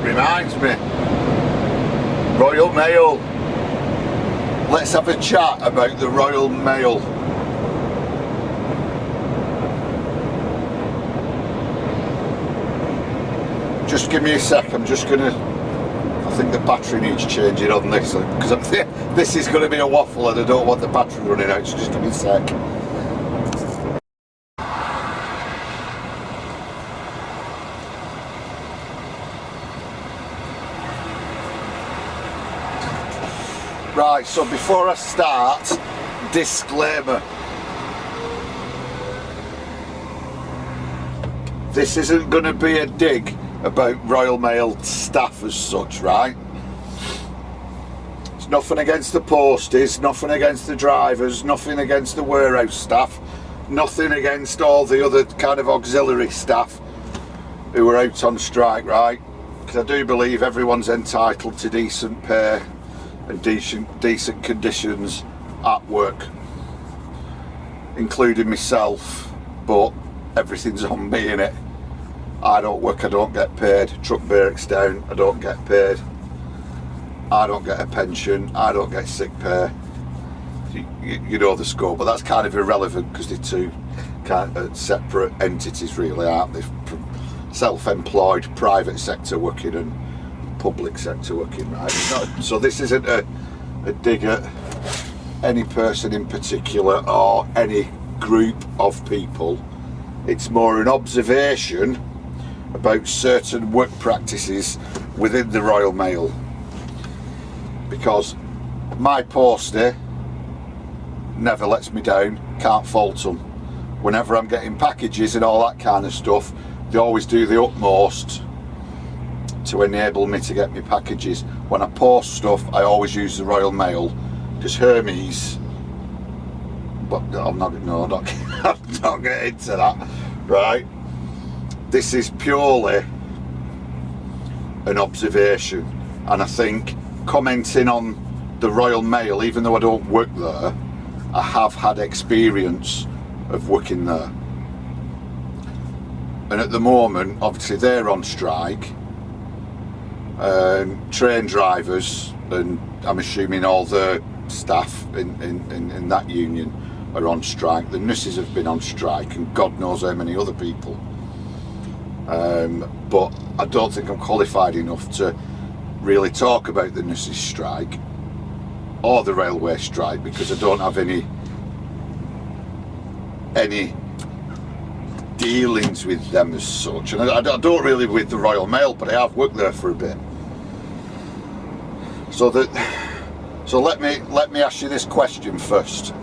reminds me. Royal Mail. Let's have a chat about the Royal Mail. Just give me a sec, I'm just gonna, I think the battery needs changing on this, because this is going to be a waffle and I don't want the battery running out, so just give me a sec. Right, so before I start, disclaimer. This isn't going to be a dig about Royal Mail staff as such, right? It's nothing against the posties, nothing against the drivers, nothing against the warehouse staff, nothing against all the other kind of auxiliary staff who are out on strike, right? Because I do believe everyone's entitled to decent pay and decent conditions at work, including myself, but everything's on me, innit? I don't work, I don't get paid. Truck breaks down, I don't get paid. I don't get a pension, I don't get sick pay. You know the score, but that's kind of irrelevant because they're two kind of separate entities, really, aren't they? Self-employed, private sector working and public sector working, right? So this isn't a dig at any person in particular or any group of people. It's more an observation about certain work practices within the Royal Mail, because my postie never lets me down, can't fault them. Whenever I'm getting packages and all that kind of stuff, they always do the utmost to enable me to get my packages. When I post stuff, I always use the Royal Mail, because Hermes, but I'm not getting into that, right? This is purely an observation, and I think commenting on the Royal Mail, even though I don't work there, I have had experience of working there. And at the moment, obviously they're on strike. Train drivers, and I'm assuming all the staff in that union are on strike. The nurses have been on strike, and God knows how many other people. But I don't think I'm qualified enough to really talk about the nurses' strike or the railway strike, because I don't have any dealings with them as such, and I don't really with the Royal Mail, but I have worked there for a bit. So let me ask you this question first.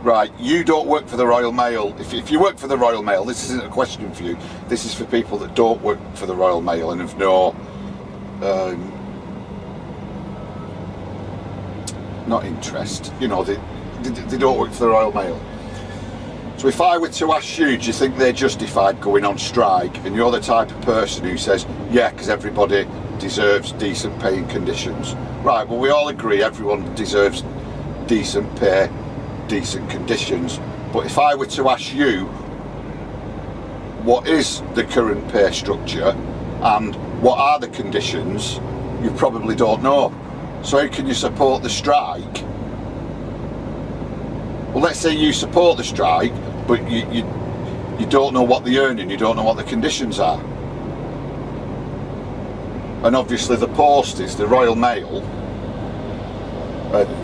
Right, you don't work for the Royal Mail. If you work for the Royal Mail, this isn't a question for you. This is for people that don't work for the Royal Mail and have no not interest, you know, they don't work for the Royal Mail. So if I were to ask you, do you think they're justified going on strike, and you're the type of person who says, yeah, because everybody deserves decent paying conditions. Right, well, we all agree everyone deserves decent pay, decent conditions. But if I were to ask you, what is the current pay structure and what are the conditions, you probably don't know. So how can you support the strike? Well, let's say you support the strike, but you don't know what they're earning, you don't know what the conditions are. And obviously the posties, the Royal Mail,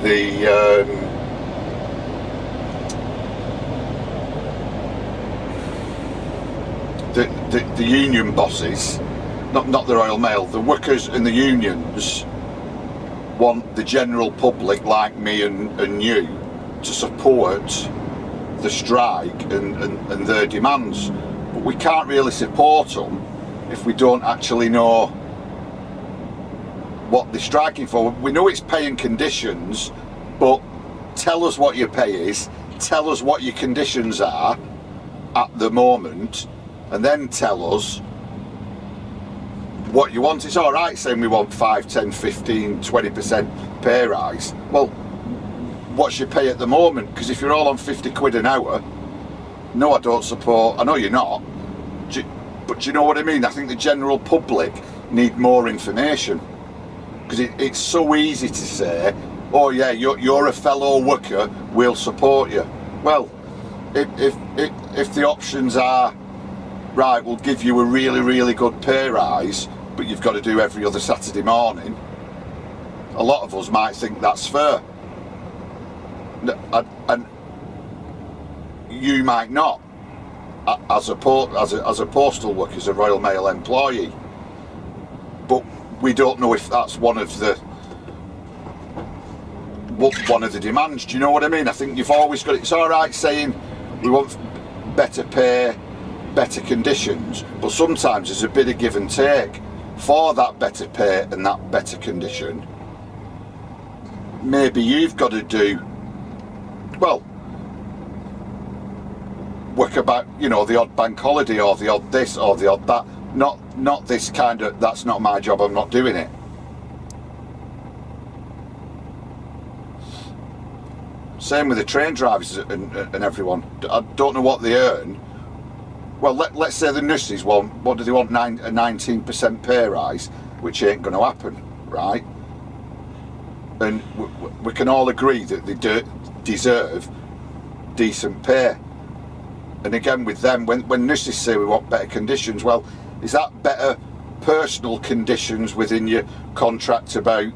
the union bosses, not the Royal Mail, the workers and the unions want the general public like me and you to support the strike and their demands. But we can't really support them if we don't actually know what they're striking for. We know it's pay and conditions, but tell us what your pay is, tell us what your conditions are at the moment, and then tell us what you want. It's all right saying we want 5, 10, 15, 20% pay rise. Well, what's your pay at the moment? Because if you're all on 50 quid an hour, no, I don't support, I know you're not, but do you know what I mean? I think the general public need more information, because it's so easy to say, oh yeah, you're a fellow worker, we'll support you. Well, if the options are, right, we'll give you a really, really good pay rise, but you've got to do every other Saturday morning, a lot of us might think that's fair. And you might not, as a postal worker, as a Royal Mail employee. But we don't know if that's one of the demands. Do you know what I mean? I think you've always got, it's all right saying we want better pay, better conditions, but sometimes there's a bit of give and take. For that better pay and that better condition, maybe you've got to do, well, work about, you know, the odd bank holiday or the odd this or the odd that. Not this kind of, that's not my job, I'm not doing it. Same with the train drivers and everyone. I don't know what they earn. Well, let's say the nurses want, what do they want, a 19% pay rise, which ain't going to happen, right? And we can all agree that they deserve decent pay. And again with them, when nurses say we want better conditions, well, is that better personal conditions within your contract about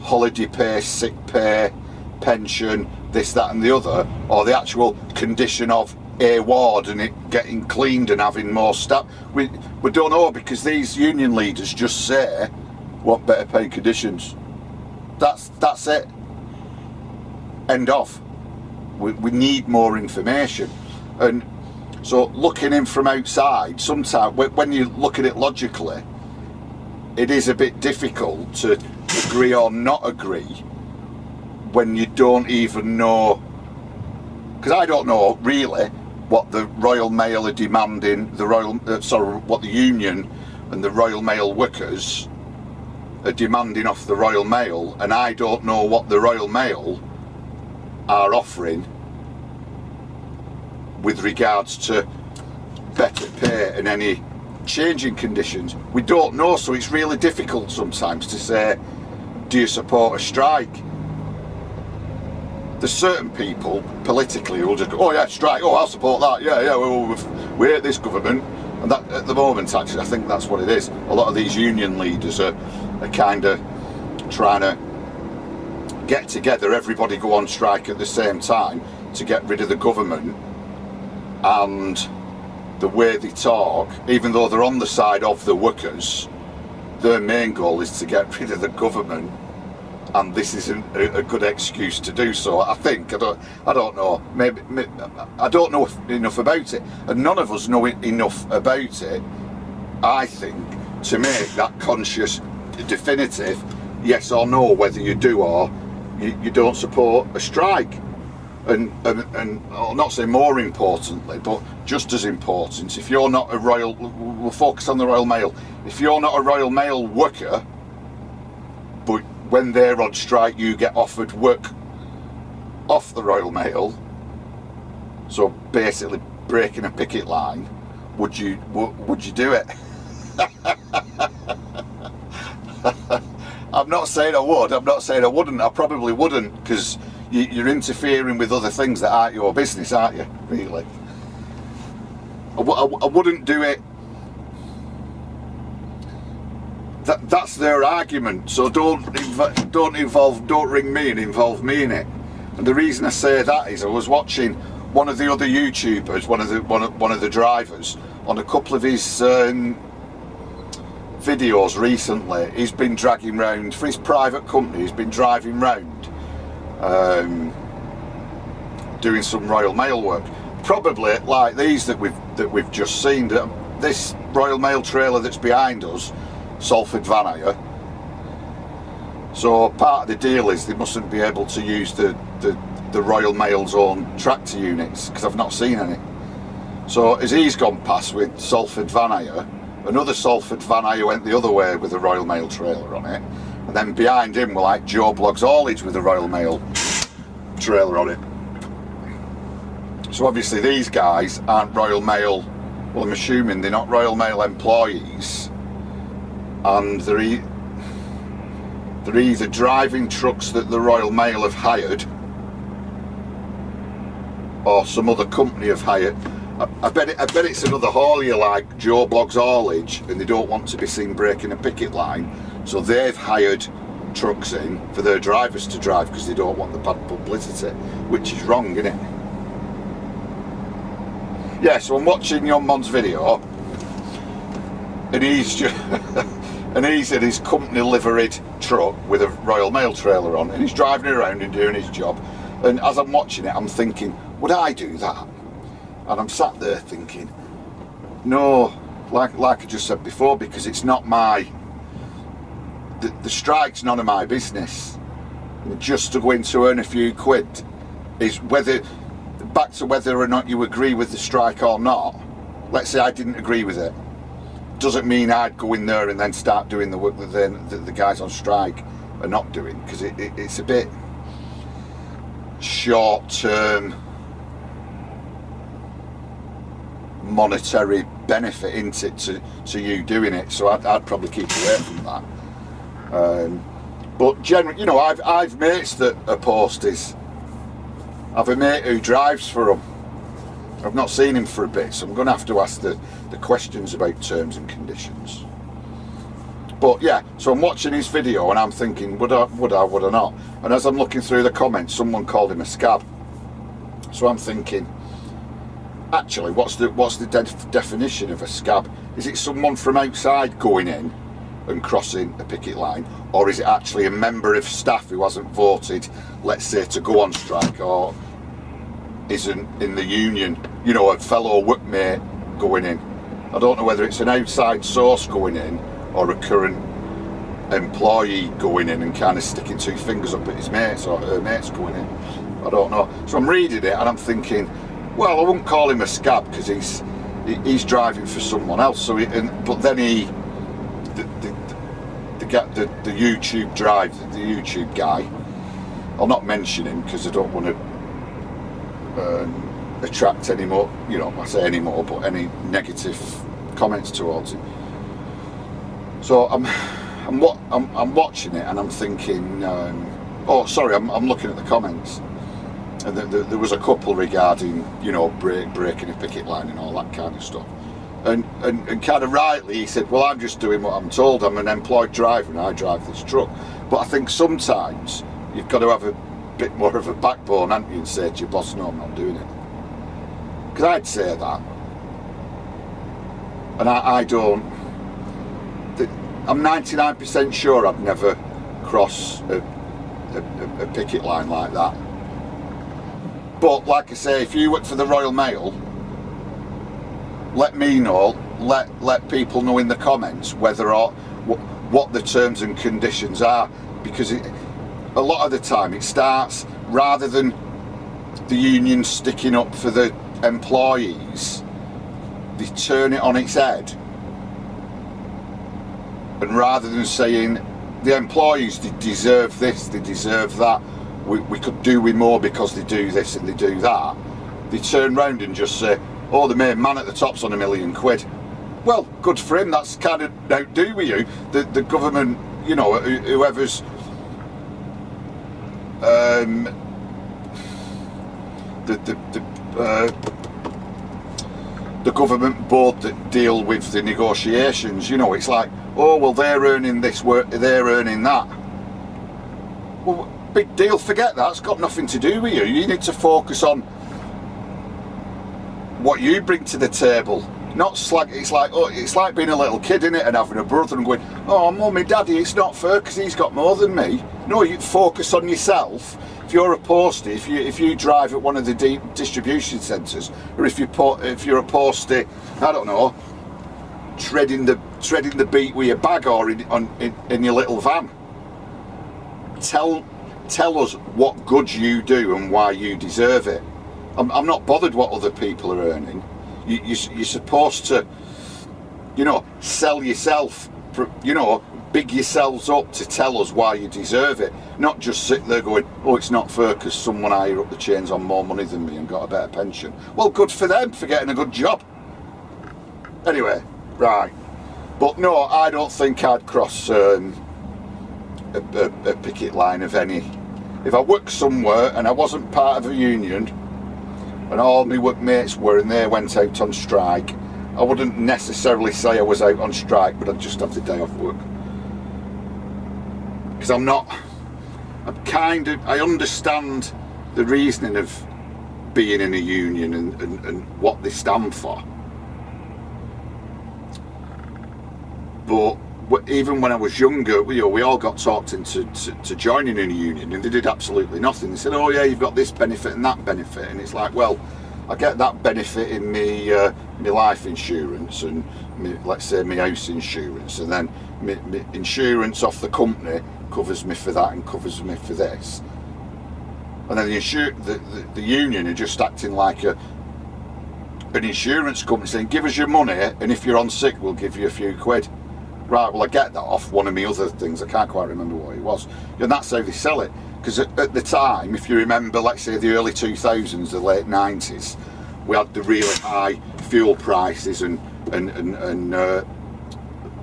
holiday pay, sick pay, pension, this, that and the other, or the actual condition of a ward and it getting cleaned and having more staff? We don't know, because these union leaders just say want better pay conditions. That's it. End of. We need more information. And so looking in from outside, sometimes when you look at it logically, it is a bit difficult to agree or not agree when you don't even know, because I don't know really what the Royal Mail are demanding, what the union and the Royal Mail workers are demanding off the Royal Mail, and I don't know what the Royal Mail are offering with regards to better pay and any changing conditions. We don't know, so it's really difficult sometimes to say, do you support a strike? There's certain people politically who will just go, oh yeah, strike, oh I'll support that, yeah, we hate this government. And that, at the moment, actually, I think that's what it is. A lot of these union leaders are kind of trying to get together, everybody go on strike at the same time to get rid of the government. And the way they talk, even though they're on the side of the workers, their main goal is to get rid of the government, and this isn't a good excuse to do so. I think, I don't know, maybe I don't know enough about it, and none of us know enough about it, I think, to make that conscious, definitive yes or no whether you do or you don't support a strike. And I'll not say more importantly, but just as important, if you're not a Royal, we'll focus on the Royal Mail, if you're not a Royal Mail worker, but when they're on strike you get offered work off the Royal Mail, so basically breaking a picket line, would you do it? I'm not saying I would, I'm not saying I wouldn't, I probably wouldn't, because you're interfering with other things that aren't your business, aren't you, really? I wouldn't do it. That's their argument, so don't ring me and involve me in it. And the reason I say that is I was watching one of the other YouTubers, one of the drivers, on a couple of his videos recently. He's been dragging round for his private company, he's been driving round doing some Royal Mail work, probably like these that we've just seen. This Royal Mail trailer that's behind us, Salford Van Hire. So part of the deal is they mustn't be able to use the Royal Mail's own tractor units, because I've not seen any. So as he's gone past with Salford Van Hire, another Salford Van Hire went the other way with a Royal Mail trailer on it, and then behind him were like Joe Bloggs Haulage with a Royal Mail trailer on it. So obviously these guys aren't Royal Mail, well I'm assuming they're not Royal Mail employees, and they're either driving trucks that the Royal Mail have hired or some other company have hired. I bet it's another haulier like Joe Bloggs Haulage, and they don't want to be seen breaking a picket line, so they've hired trucks in for their drivers to drive because they don't want the bad publicity, which is wrong, isn't it? Yeah, so I'm watching Yon Mon's video, and he's just and he's in his company liveried truck with a Royal Mail trailer on, and he's driving around and doing his job. And as I'm watching it, I'm thinking, would I do that? And I'm sat there thinking, no, like I just said before, because it's not the strike's none of my business. Just to go in to earn a few quid is back to whether or not you agree with the strike or not. Let's say I didn't agree with it. Doesn't mean I'd go in there and then start doing the work that the guys on strike are not doing, because it's a bit short-term monetary benefit into it to you doing it, so I'd probably keep away from that. But generally, you know, I've mates that are posties. I've a mate who drives for them. I've not seen him for a bit, so I'm going to have to ask the questions about terms and conditions. But yeah, so I'm watching his video and I'm thinking, would I not? And as I'm looking through the comments, someone called him a scab. So I'm thinking, actually, what's the definition of a scab? Is it someone from outside going in and crossing a picket line, or is it actually a member of staff who hasn't voted, let's say, to go on strike, or isn't in the union, you know, a fellow workmate going in? I don't know whether it's an outside source going in or a current employee going in and kind of sticking two fingers up at his mates or her mates going in. I don't know. So I'm reading it and I'm thinking, well, I wouldn't call him a scab because he's driving for someone else. So but then the YouTube the YouTube guy, I'll not mention him because I don't want to attract any more, you know, I say any more, but any negative comments towards him. So I'm watching it and I'm thinking, oh sorry, I'm looking at the comments, and there was a couple regarding, you know, breaking a picket line and all that kind of stuff, and kind of rightly he said, well, I'm just doing what I'm told, I'm an employed driver and I drive this truck. But I think sometimes you've got to have a bit more of a backbone, haven't you, and say to your boss, no, I'm not doing it. Because I'd say that, and I don't. I'm 99% sure I'd never cross a picket line like that. But like I say, if you work for the Royal Mail, let me know, let people know in the comments whether or what the terms and conditions are, because a lot of the time it starts, rather than the union sticking up for the employees, they turn it on its head. And rather than saying the employees, they deserve this, they deserve that, we could do with more because they do this and they do that, they turn round and just say, oh, the main man at the top's on £1 million. Well, good for him, that's kind of outdo with you. The government, you know, whoever's the government board that deal with the negotiations, you know, it's like, oh, well, they're earning this work, they're earning that. Well, big deal, forget that, it's got nothing to do with you. You need to focus on what you bring to the table. Not slag. It's like being a little kid, innit, and having a brother and going, oh, mummy, daddy, it's not fair because he's got more than me. No, you focus on yourself. If you're a postie, if you drive at one of the distribution centres, or if you're a postie, I don't know, treading the beat with your bag or in your little van, tell us what good you do and why you deserve it. I'm not bothered what other people are earning. You're supposed to, you know, sell yourself you know, big yourselves up to tell us why you deserve it. Not just sit there going, oh, it's not fair because someone higher up the chain's on more money than me and got a better pension. Well, good for them for getting a good job. Anyway, right. But no, I don't think I'd cross a picket line of any. If I worked somewhere and I wasn't part of a union and all my workmates were and they went out on strike, I wouldn't necessarily say I was out on strike, but I'd just have the day off work. Because I understand the reasoning of being in a union and what they stand for. But even when I was younger, you know, we all got talked into joining in a union, and they did absolutely nothing. They said, oh yeah, you've got this benefit and that benefit, and it's like, well, I get that benefit in me life insurance and let's say my house insurance, and then my insurance off the company covers me for that and covers me for this. And then the union are just acting like an insurance company saying, give us your money and if you're on sick we'll give you a few quid. Right, well I get that off one of my other things, I can't quite remember what it was. And that's how they sell it. Because at the time, if you remember, let's say the early 2000s, the late 90s, we had the really high fuel prices and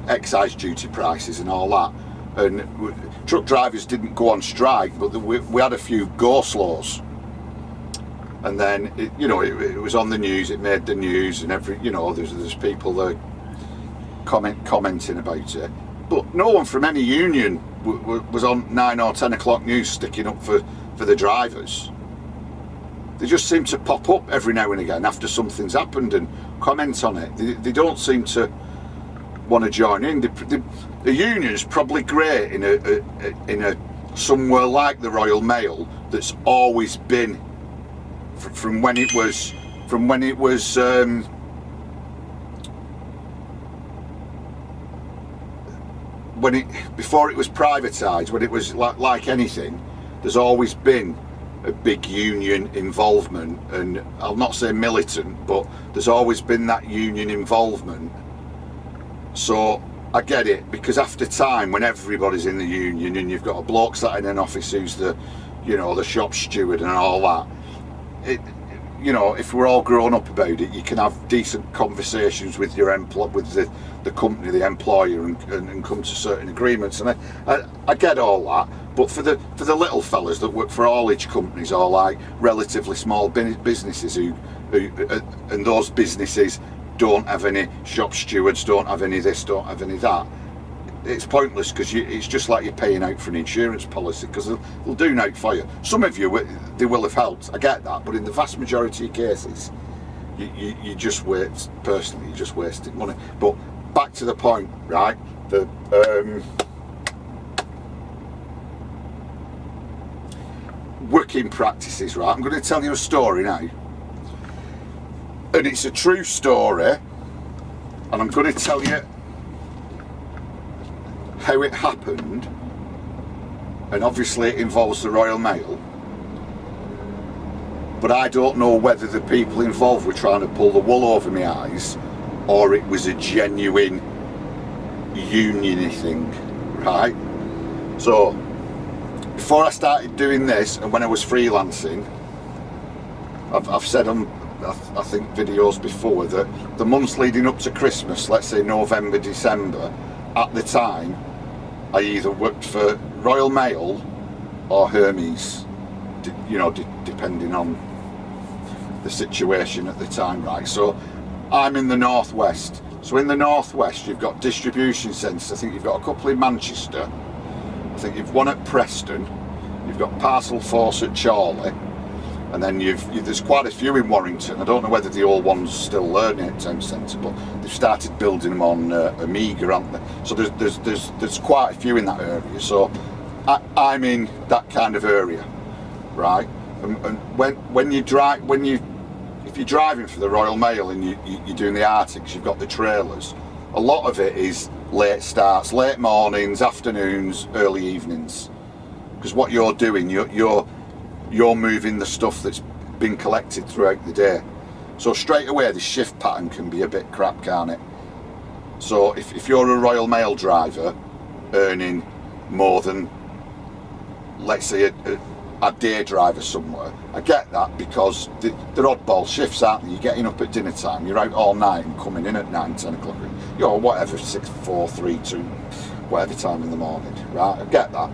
excise duty prices and all that. And truck drivers didn't go on strike, but we had a few go-slows. And then, it was on the news, it made the news, and there's people that commenting about it. But no one from any union was on 9 or 10 o'clock news sticking up for the drivers. They just seem to pop up every now and again after something's happened and comment on it. They don't seem to want to join in. The union is probably great in a somewhere like the Royal Mail that's always been from when it was before it was privatised, when it was like anything, there's always been a big union involvement, and I'll not say militant, but there's always been that union involvement. So I get it, because after time, when everybody's in the union and you've got a bloke sat in an office who's the shop steward and all that, if we're all grown up about it, you can have decent conversations with your with the company, the employer, and come to certain agreements. And I get all that, but for the little fellas that work for haulage companies or like relatively small businesses who and those businesses don't have any shop stewards, don't have any this, don't have any that, it's pointless, because it's just like you're paying out for an insurance policy, because they'll do nothing for you. Some of you, they will have helped, I get that, but in the vast majority of cases, you just waste, personally, you're just wasting money. But back to the point, right? The working practices, right? I'm going to tell you a story now, and it's a true story, and I'm going to tell you how it happened, and obviously it involves the Royal Mail, but I don't know whether the people involved were trying to pull the wool over my eyes or it was a genuine union thing, right? So before I started doing this, and when I was freelancing, I've said on I think videos before that the months leading up to Christmas, let's say November, December, at the time I either worked for Royal Mail or Hermes, depending on the situation at the time, right? So I'm in the northwest. So in the northwest, you've got distribution centres. I think you've got a couple in Manchester. I think you've one at Preston. You've got Parcel Force at Chorley, and then there's quite a few in Warrington. I don't know whether the old one's still learning at town centre, but they've started building them on Amiga, haven't they? So there's quite a few in that area. So I'm in that kind of area, right? And if you're driving for the Royal Mail and you're doing the Arctics, you've got the trailers. A lot of it is late starts, late mornings, afternoons, early evenings. Because what you're doing, you're moving the stuff that's been collected throughout the day. So straight away the shift pattern can be a bit crap, can't it? So if you're a Royal Mail driver earning more than, let's say, a day driver somewhere, I get that, because they're oddball shifts, aren't they? You're getting up at dinner time, you're out all night and coming in at 9, 10 o'clock, you know, whatever, 6, 4, 3, 2, whatever time in the morning, right? I get that.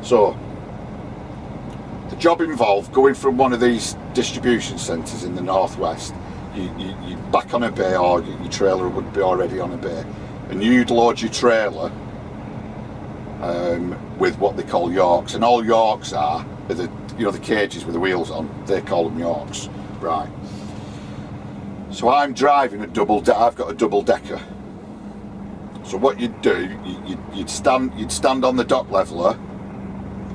So the job involved going from one of these distribution centres in the northwest. You back on a bay, or your trailer would be already on a bay, and you'd load your trailer with what they call Yorks, and all Yorks are the, you know, the cages with the wheels on. They call them Yorks, right? So I'm driving a I've got a double decker. So what you'd do, you'd stand on the dock leveller.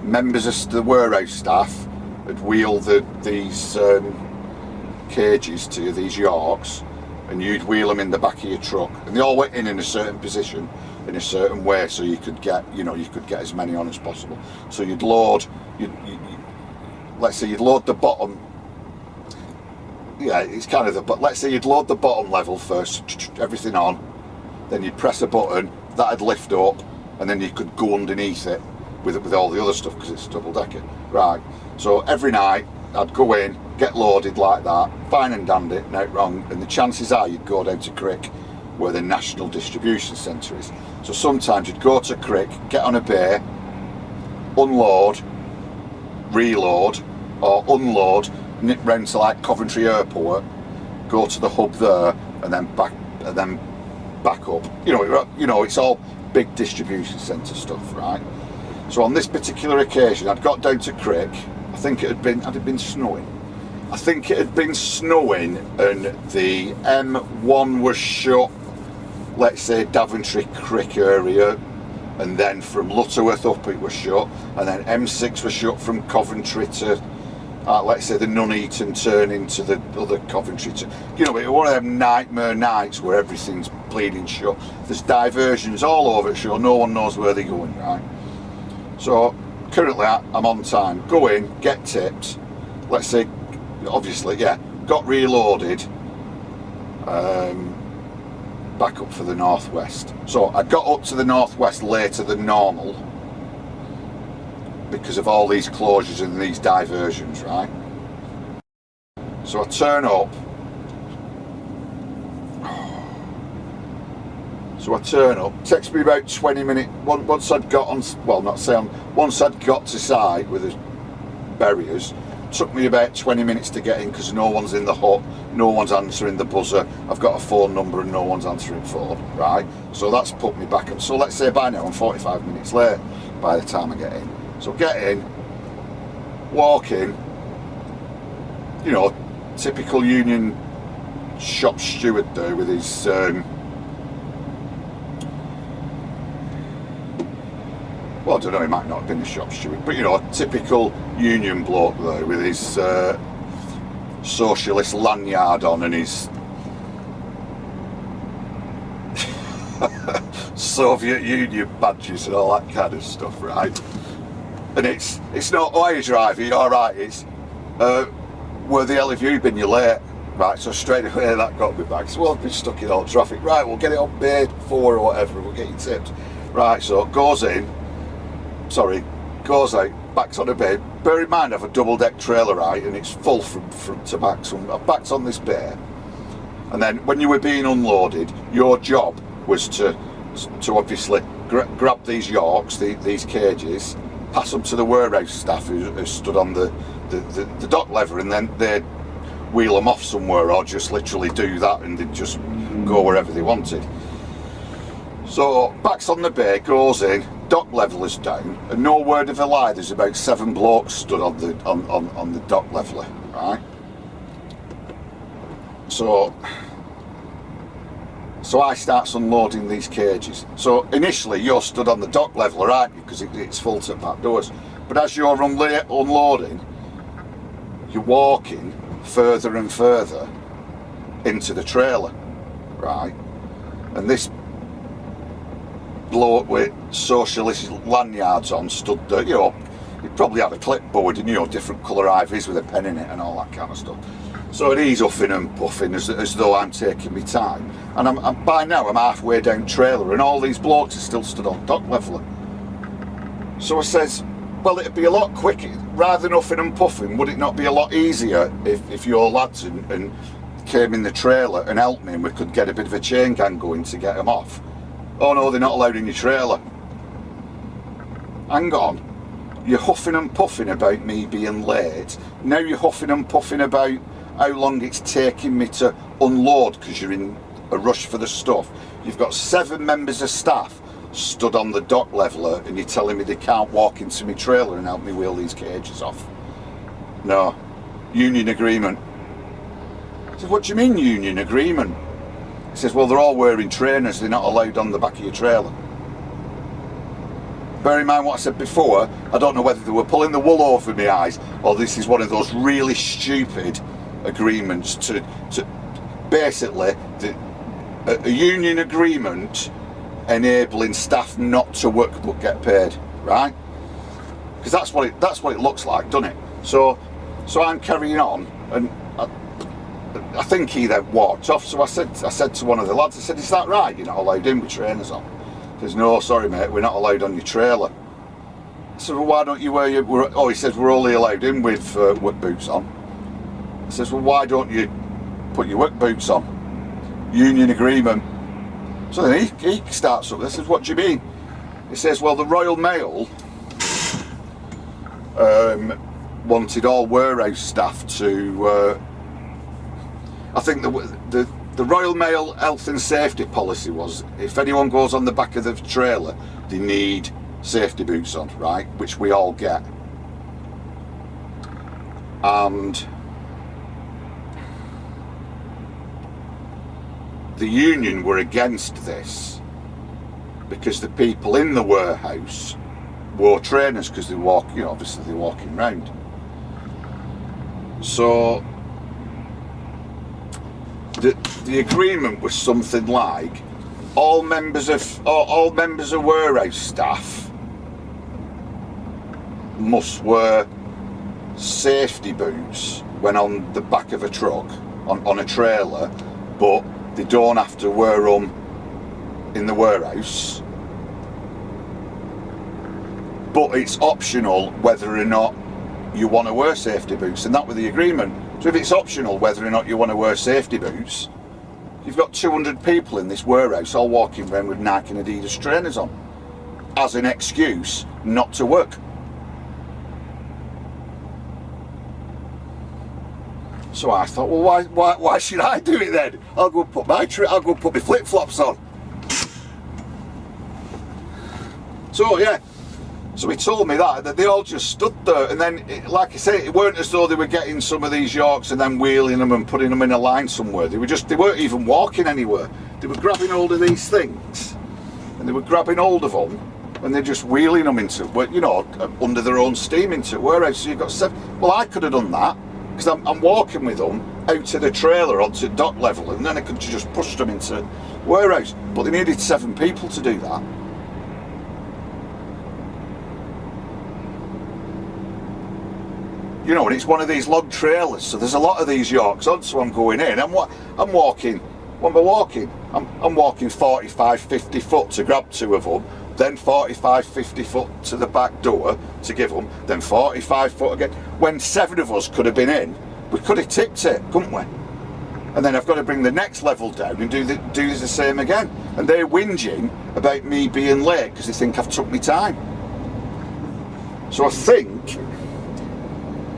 Members of the warehouse staff would wheel these cages to you, these Yorks, and you'd wheel them in the back of your truck, and they all went in a certain position, in a certain way, so you could get, you know, you could get as many on as possible. So you'd load, let's say you'd load the bottom. Yeah, it's kind of but let's say you'd load the bottom level first, everything on, then you'd press a button, that'd lift up, and then you could go underneath it with all the other stuff, because it's a double decker, right? So every night I'd go in, get loaded like that, fine and dandy, no wrong, and the chances are you'd go down to Crick, where the National Distribution Centre is. So sometimes you'd go to Crick, get on a bay, unload, reload, or unload, nip round to like Coventry Airport, go to the hub there, and then back up. You know, it's all big distribution centre stuff, right? So on this particular occasion, I'd got down to Crick. I think had it been snowing? I think it had been snowing, and the M1 was shut, let's say Daventry Crick area, and then from Lutterworth up it was shut, and then M6 was shut from Coventry to, let's say, the Nuneaton turn into the other Coventry. You know, it was one of them nightmare nights where everything's bleeding shut. There's diversions all over it, so no one knows where they're going, right? So currently I'm on time. Go in, get tipped. Let's say, obviously, yeah, got reloaded. Back up for the northwest. So I got up to the northwest later than normal because of all these closures and these diversions, right? So I turn up. Takes me about 20 minutes. Once I'd got on, well, not say on, once I'd got to site with the barriers, took me about 20 minutes to get in, because no one's in the hut, no one's answering the buzzer. I've got a phone number and no one's answering phone, right? So that's put me back up. So let's say by now I'm 45 minutes late by the time I get in. So get in, walk in, you know, typical union shop steward there with his well, I don't know, he might not have been a shop steward, but you know, a typical union bloke there with his socialist lanyard on and his Soviet Union badges and all that kind of stuff, right? And it's not, oh, are you driving? All right, it's where the hell have you been? You're late. Right, so straight away that got me back. So, well, I've been stuck in all traffic. Right, we'll get it on bay 4 or whatever, we'll get you tipped. Right, so goes out, backs on a bay. Bear in mind, I have a double deck trailer, right, and it's full from front to back. So I backed on this bay, and then when you were being unloaded, your job was to obviously grab these Yorks, these cages, pass them to the warehouse staff who stood on the dock lever, and then they'd wheel them off somewhere, or just literally do that and they'd just go wherever they wanted. So backs on the bay, goes in, dock leveller's down, and no word of a lie, there's about 7 blokes stood on the dock leveller, right? So I starts unloading these cages. So initially you're stood on the dock leveller, aren't you? Because it's full to back doors. But as you're unloading, you're walking further and further into the trailer, right? And this bloke with socialist lanyards on stood there, you know, he probably had a clipboard and, you know, different colour ivies with a pen in it and all that kind of stuff. So he's huffing and puffing as though I'm taking my time. And I'm by now I'm halfway down trailer and all these blokes are still stood on dock leveller. So I says, well, it'd be a lot quicker, rather than huffing and puffing, would it not be a lot easier if your lads and came in the trailer and helped me and we could get a bit of a chain gang going to get them off? Oh no, they're not allowed in your trailer. Hang on. You're huffing and puffing about me being late. Now you're huffing and puffing about how long it's taking me to unload because you're in a rush for the stuff. You've got 7 members of staff stood on the dock leveller and you're telling me they can't walk into my trailer and help me wheel these cages off. No. Union agreement. I said, what do you mean union agreement? He says, well, they're all wearing trainers, they're not allowed on the back of your trailer. Bear in mind what I said before, I don't know whether they were pulling the wool over my eyes or this is one of those really stupid agreements to basically a union agreement enabling staff not to work but get paid, right? Because that's what it looks like, doesn't it? So I'm carrying on, and I think he then walked off. So I said to one of the lads, I said, is that right? You're not allowed in with trainers on? He says, no, sorry mate, we're not allowed on your trailer. I said, well, why don't you wear your... Oh, he says, we're only allowed in with work boots on. I says, well, why don't you put your work boots on? Union agreement. So then he starts up. I says, what do you mean? He says, well, the Royal Mail wanted all warehouse staff to... I think the Royal Mail health and safety policy was, if anyone goes on the back of the trailer, they need safety boots on, right? Which we all get. And the union were against this because the people in the warehouse wore trainers because they walk, you know, obviously they're walking round. So the agreement was something like all members of warehouse staff must wear safety boots when on the back of a truck on a trailer, but they don't have to wear them in the warehouse. But it's optional whether or not you want to wear safety boots, and that was the agreement. So if it's optional whether or not you want to wear safety boots, you've got 200 people in this warehouse all walking around with Nike and Adidas trainers on as an excuse not to work. So I thought, well, why should I do it then? I'll go put my flip flops on. So yeah. So he told me that they all just stood there, and then, like I say, it weren't as though they were getting some of these Yorks and then wheeling them and putting them in a line somewhere. They weren't even walking anywhere. They were grabbing hold of these things, and they were grabbing hold of them, and they're just wheeling them into, you know, under their own steam into warehouse. So you've got 7. Well, I could have done that because I'm walking with them out to the trailer onto dock level, and then I could just push them into warehouse. But they needed 7 people to do that. You know, and it's one of these log trailers, so there's a lot of these Yorks on, so I'm going in. I'm walking. What am I walking? I'm walking 45, 50 foot to grab 2 of them, then 45, 50 foot to the back door to give them, then 45 foot again. When 7 of us could have been in, we could have tipped it, couldn't we? And then I've got to bring the next level down and do the same again. And they're whinging about me being late because they think I've took my time. So I think,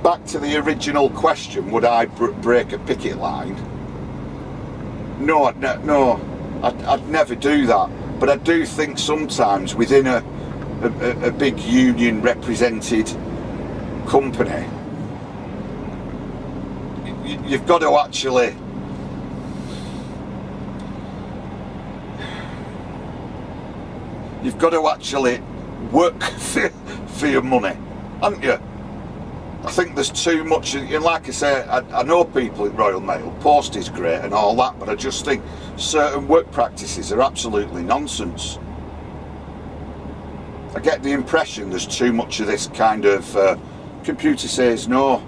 back to the original question, would I break a picket line? No, I'd never do that. But I do think sometimes within a big union represented company, you've got to actually work for your money, haven't you? I think there's too much, and like I say, I know people at Royal Mail, post is great and all that, but I just think certain work practices are absolutely nonsense. I get the impression there's too much of this kind of, computer says no,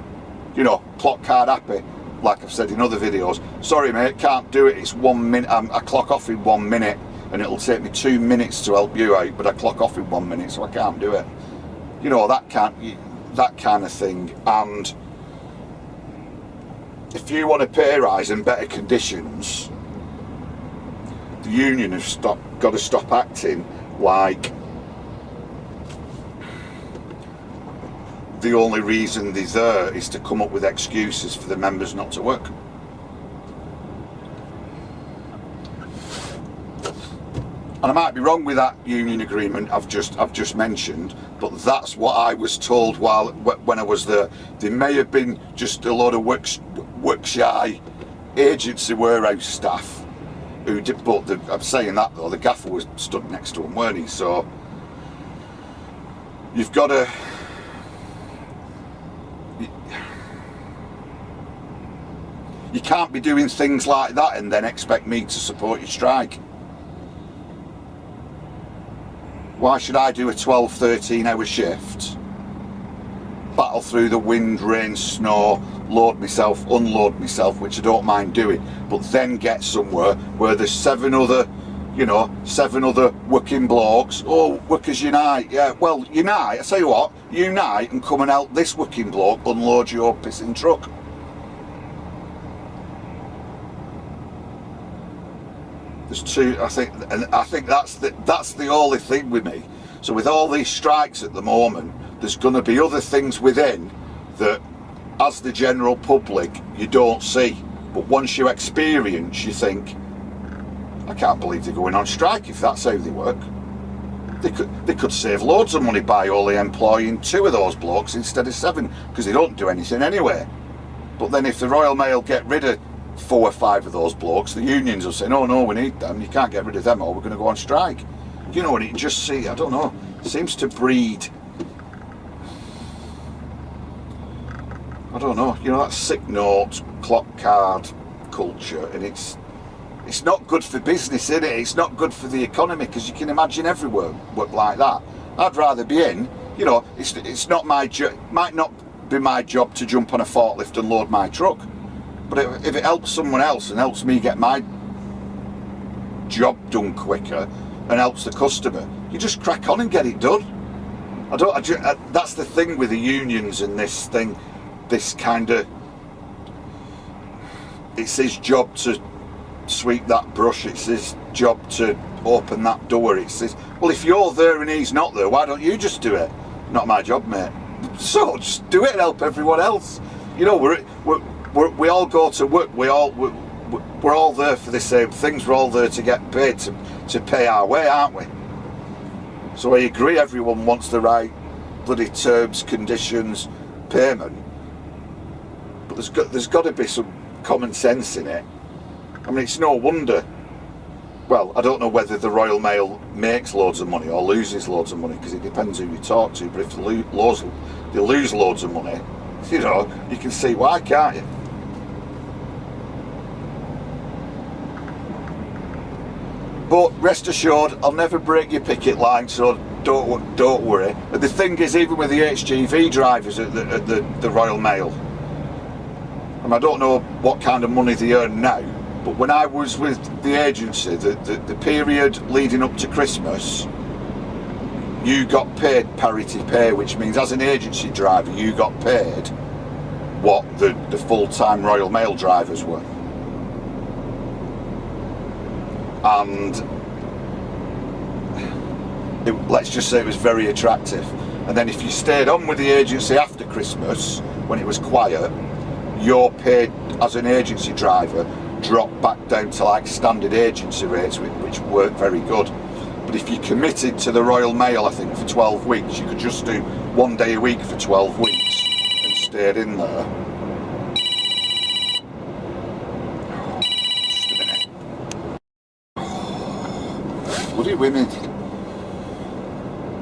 you know, clock card happy, like I've said in other videos, sorry mate, can't do it, it's 1 minute, I clock off in 1 minute, and it'll take me 2 minutes to help you out, but I clock off in 1 minute, so I can't do it. You know, that kind of thing. And if you want a pay rise and better conditions, the union has got to stop acting like the only reason they're there is to come up with excuses for the members not to work. And I might be wrong with that union agreement I've just mentioned, but that's what I was told when I was there. There may have been just a lot of work shy agency warehouse staff who did, but I'm saying that though, the gaffer was stood next to him, weren't he? So you've got to. You can't be doing things like that and then expect me to support your strike. Why should I do a 12, 13 hour shift, battle through the wind, rain, snow, load myself, unload myself, which I don't mind doing, but then get somewhere where there's 7 other working blokes? Oh, workers unite. Yeah, well, unite, I tell you what, unite and come and help this working bloke unload your pissing truck. There's two, I think that's the only thing with me. So with all these strikes at the moment, there's going to be other things within that, as the general public, you don't see. But once you experience, you think, I can't believe they're going on strike if that's how they work. They could save loads of money by only employing 2 of those blokes instead of 7, because they don't do anything anyway. But then if the Royal Mail get rid of 4 or 5 of those blokes, the unions will say, no, we need them, you can't get rid of them or we're going to go on strike. You know, and you just see, I don't know, seems to breed, I don't know, you know, that sick note, clock card culture, and it's not good for business, is it? It's not good for the economy, because you can imagine everywhere work like that. I'd rather be in, you know, it's not my job, might not be my job to jump on a forklift and load my truck. But if it helps someone else and helps me get my job done quicker and helps the customer, you just crack on and get it done. That's the thing with the unions and this thing, this kind of, it's his job to sweep that brush, it's his job to open that door, it's his, well, if you're there and he's not there, why don't you just do it? Not my job, mate. So just do it and help everyone else. You know, we all go to work, we're all there for the same things, we're all there to get paid, to pay our way, aren't we? So I agree everyone wants the right bloody terms, conditions, payment, but there's got to be some common sense in it. I mean, it's no wonder, well, I don't know whether the Royal Mail makes loads of money or loses loads of money, because it depends who you talk to, but if they lose loads of money, you know, you can see why, can't you? But rest assured, I'll never break your picket line, so don't worry. But the thing is, even with the HGV drivers at the Royal Mail, and I don't know what kind of money they earn now, but when I was with the agency, the period leading up to Christmas, you got paid parity pay, which means as an agency driver, you got paid what the full-time Royal Mail drivers were. And let's just say it was very attractive. And then if you stayed on with the agency after Christmas, when it was quiet, your pay as an agency driver dropped back down to like standard agency rates, which weren't very good. But if you committed to the Royal Mail, I think for 12 weeks, you could just do 1 day a week for 12 weeks and stayed in there. Bloody women.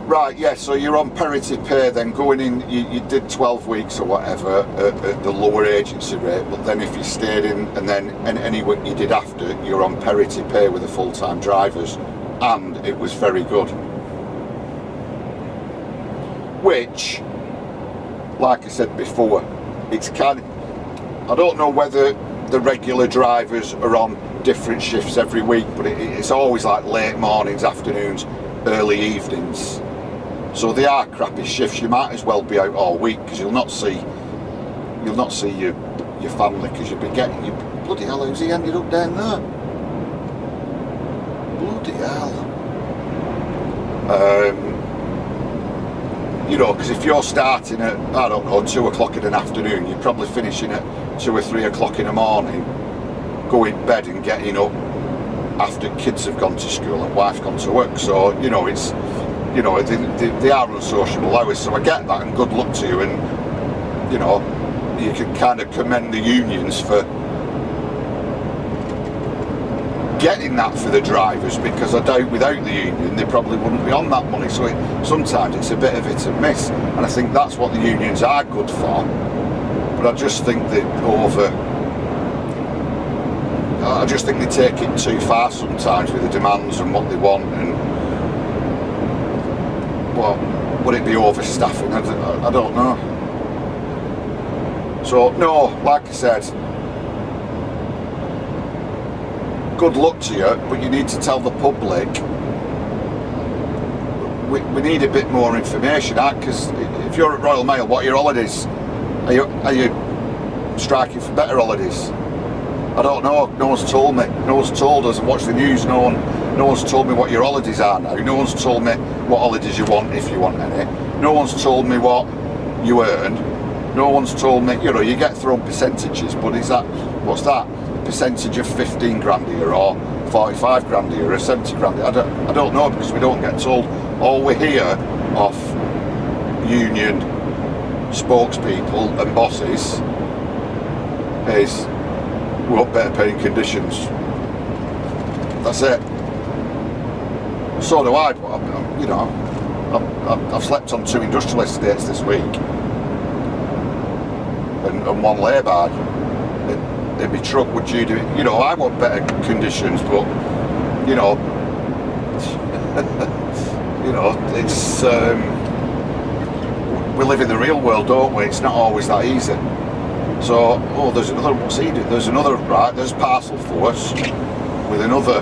Right, yeah, so you're on parity pay then, going in, you did 12 weeks or whatever at the lower agency rate, but then if you stayed in and then any work you did after, you're on parity pay with the full-time drivers, and it was very good. Which, like I said before, it's kind of, I don't know whether the regular drivers are on different shifts every week, but it's always like late mornings, afternoons, early evenings. So they are crappy shifts. You might as well be out all week, because you'll not see your family, because you'll be getting your bloody hell. Who's he ended up down there? Bloody hell. You know, because if you're starting at, I don't know, 2 o'clock in the afternoon, you're probably finishing at 2 or 3 o'clock in the morning, going to bed and getting up after kids have gone to school and wife's gone to work. So, you know, it's, you know, they are unsociable hours, so I get that, and good luck to you. And, you know, you can kind of commend the unions for getting that for the drivers, because I doubt without the union they probably wouldn't be on that money. So sometimes it's a bit of hit and miss, and I think that's what the unions are good for. But I just think they take it too far sometimes with the demands and what they want, and well, would it be overstaffing? I don't know. So no, like I said, good luck to you, but you need to tell the public. We need a bit more information, because if you're at Royal Mail, what are your holidays? Are you striking for better holidays? I don't know. No one's told me. No one's told us. I've watched the news. No one's told me what your holidays are now. No one's told me what holidays you want, if you want any. No one's told me what you earn. No one's told me. You know, you get thrown percentages, but is that, what's that? Percentage of 15 grand a year, or 45 grand a year, or 70 grand a year? I don't know, because we don't get told. All we hear off union spokespeople and bosses is, we want better paying conditions. That's it. So do I, but you know, I've slept on 2 industrial estates this week, and 1 lay-by. In my truck. Would you do it? You know, I want better conditions, but you know, you know, it's we live in the real world, don't we? It's not always that easy. So, oh, there's another. What's he doing? There's another. Right, there's parcel force with another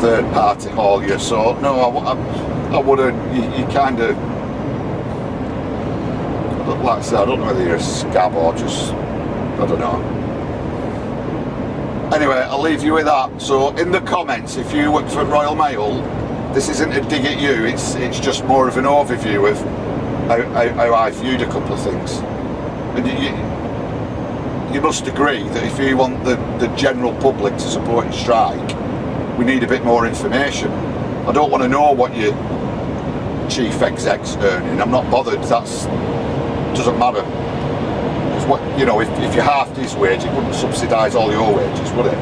third-party haulier. So no, I wouldn't. You kind of. Like I said, I don't know whether you're a scab or just, I don't know. Anyway, I'll leave you with that. So in the comments, if you work for Royal Mail, this isn't a dig at you, it's just more of an overview of how I viewed a couple of things. And you must agree that if you want the general public to support your strike, we need a bit more information. I don't want to know what your chief exec's earning. I'm not bothered. Doesn't matter, because what, you know, if you halved his wage, it wouldn't subsidise all your wages, would it?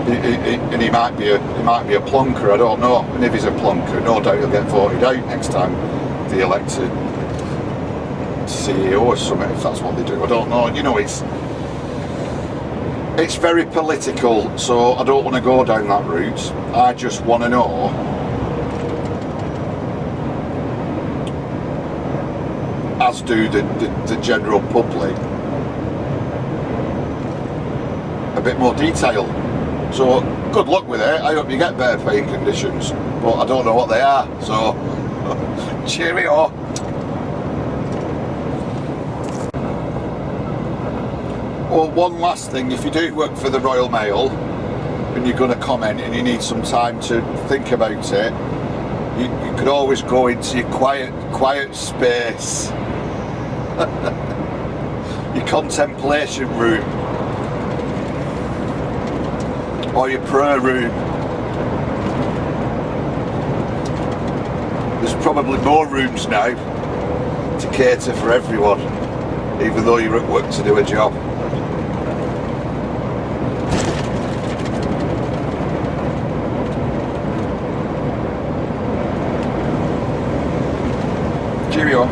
And he might be a plonker, I don't know. And if he's a plonker, no doubt he'll get voted out next time they elect a CEO or something, if that's what they do. I don't know. You know, it's very political, so I don't want to go down that route. I just want to know, as do the general public, a bit more detail. So good luck with it. I hope you get better paying conditions, but I don't know what they are, so cheerio. Well, one last thing, if you do work for the Royal Mail and you're going to comment and you need some time to think about it, you could always go into your quiet space, your contemplation room, or your prayer room. There's probably more rooms now to cater for everyone, even though you're at work to do a job. Cheerio.